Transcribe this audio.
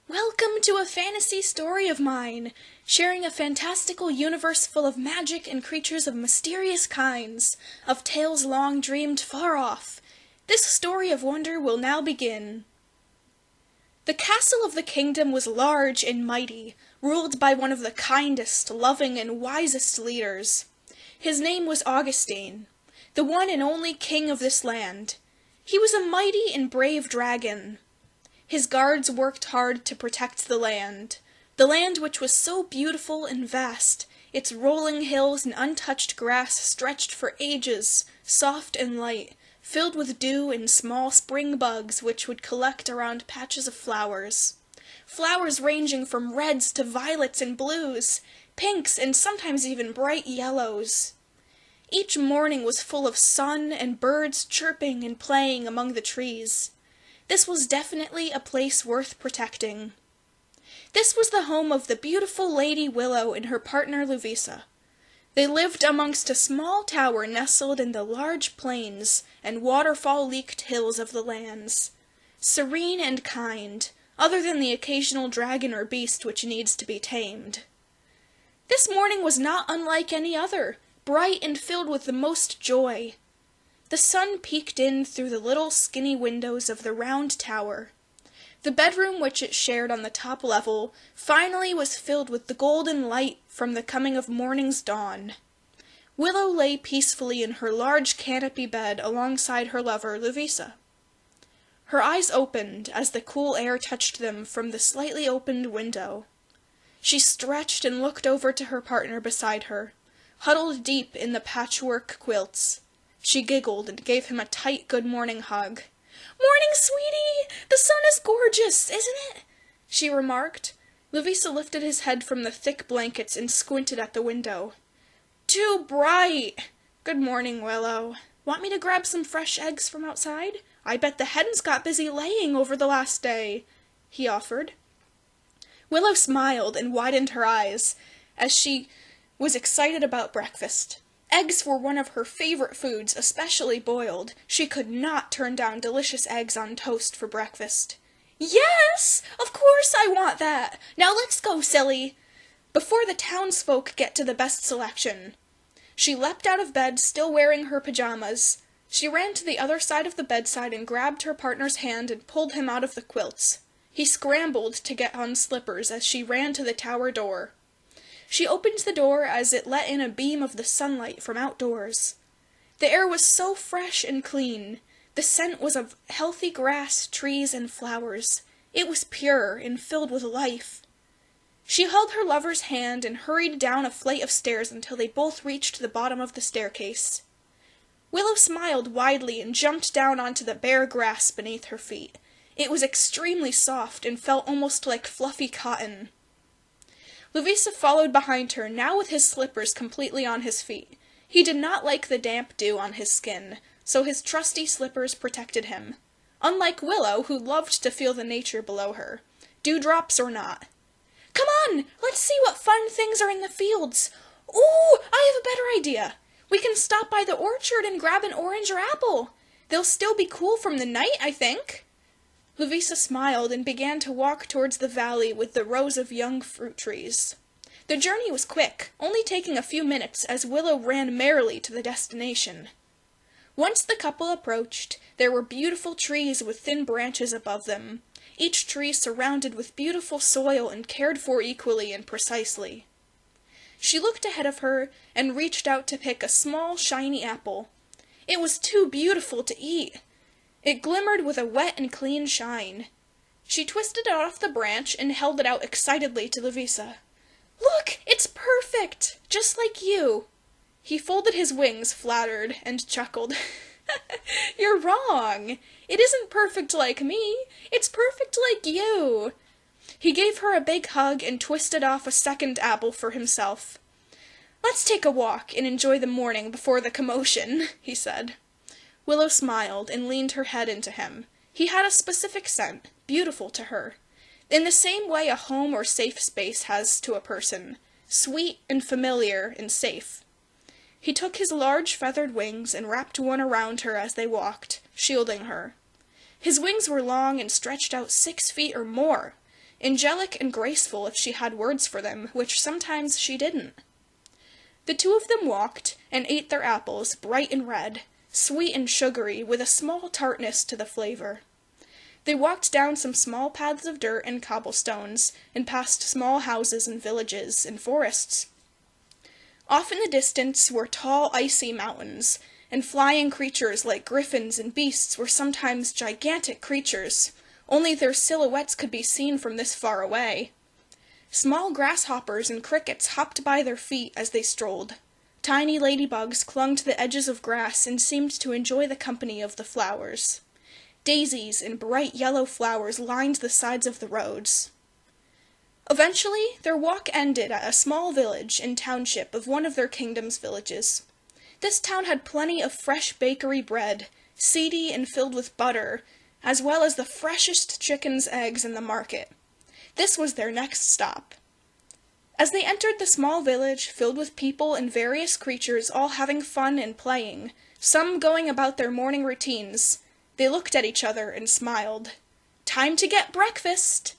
Welcome to a fantasy story of mine, sharing a fantastical universe full of magic and creatures of mysterious kinds, of tales long dreamed far off. This story of wonder will now begin. The castle of the kingdom was large and mighty, ruled by one of the kindest, loving, and wisest leaders. His name was Augustine, the one and only king of this land. He was a mighty and brave dragon. His guards worked hard to protect the land which was so beautiful and vast, its rolling hills and untouched grass stretched for ages, soft and light, filled with dew and small spring bugs which would collect around patches of flowers. Flowers ranging from reds to violets and blues, pinks and sometimes even bright yellows. Each morning was full of sun and birds chirping and playing among the trees. This was definitely a place worth protecting. This was the home of the beautiful Lady Willow and her partner Louvisa. They lived amongst a small tower nestled in the large plains and waterfall-leaked hills of the lands. Serene and kind, other than the occasional dragon or beast which needs to be tamed. This morning was not unlike any other, bright and filled with the most joy. The sun peeked in through the little skinny windows of the round tower. The bedroom which it shared on the top level finally was filled with the golden light from the coming of morning's dawn. Willow lay peacefully in her large canopy bed alongside her lover, Louvisa. Her eyes opened as the cool air touched them from the slightly opened window. She stretched and looked over to her partner beside her, huddled deep in the patchwork quilts. She giggled and gave him a tight good-morning hug. "Morning, sweetie! The sun is gorgeous, isn't it?" she remarked. Louvisa lifted his head from the thick blankets and squinted at the window. "Too bright! Good morning, Willow. Want me to grab some fresh eggs from outside? I bet the hens got busy laying over the last day," he offered. Willow smiled and widened her eyes as she was excited about breakfast. Eggs were one of her favorite foods, especially boiled. She could not turn down delicious eggs on toast for breakfast. "Yes! Of course I want that! Now let's go, silly! Before the townsfolk get to the best selection." She leapt out of bed, still wearing her pajamas. She ran to the other side of the bedside and grabbed her partner's hand and pulled him out of the quilts. He scrambled to get on slippers as she ran to the tower door. She opened the door as it let in a beam of the sunlight from outdoors. The air was so fresh and clean. The scent was of healthy grass, trees, and flowers. It was pure and filled with life. She held her lover's hand and hurried down a flight of stairs until they both reached the bottom of the staircase. Willow smiled widely and jumped down onto the bare grass beneath her feet. It was extremely soft and felt almost like fluffy cotton. Louvisa followed behind her, now with his slippers completely on his feet. He did not like the damp dew on his skin, so his trusty slippers protected him. Unlike Willow, who loved to feel the nature below her, dewdrops or not. "Come on, let's see what fun things are in the fields. Ooh, I have a better idea. We can stop by the orchard and grab an orange or apple. They'll still be cool from the night, I think." Louvisa smiled and began to walk towards the valley with the rows of young fruit trees. The journey was quick, only taking a few minutes as Willow ran merrily to the destination. Once the couple approached, there were beautiful trees with thin branches above them, each tree surrounded with beautiful soil and cared for equally and precisely. She looked ahead of her and reached out to pick a small, shiny apple. It was too beautiful to eat. It glimmered with a wet and clean shine. She twisted it off the branch and held it out excitedly to Louvisa. "Look, it's perfect! Just like you!" He folded his wings, flattered, and chuckled. "You're wrong! It isn't perfect like me! It's perfect like you!" He gave her a big hug and twisted off a second apple for himself. "Let's take a walk and enjoy the morning before the commotion," he said. Willow smiled and leaned her head into him. He had a specific scent, beautiful to her, in the same way a home or safe space has to a person, sweet and familiar and safe. He took his large feathered wings and wrapped one around her as they walked, shielding her. His wings were long and stretched out 6 feet or more. angelic and graceful if she had words for them, which sometimes she didn't. The two of them walked, and ate their apples, bright and red, sweet and sugary, with a small tartness to the flavor. They walked down some small paths of dirt and cobblestones, and past small houses and villages and forests. Off in the distance were tall, icy mountains, and flying creatures like griffins and beasts were sometimes gigantic creatures, only their silhouettes could be seen from this far away. Small grasshoppers and crickets hopped by their feet as they strolled. Tiny ladybugs clung to the edges of grass and seemed to enjoy the company of the flowers. Daisies and bright yellow flowers lined the sides of the roads. Eventually, their walk ended at a small village and township of one of their kingdom's villages. This town had plenty of fresh bakery bread, seedy and filled with butter, as well as the freshest chickens' eggs in the market. This was their next stop. As they entered the small village, filled with people and various creatures all having fun and playing, some going about their morning routines, they looked at each other and smiled. "Time to get breakfast!"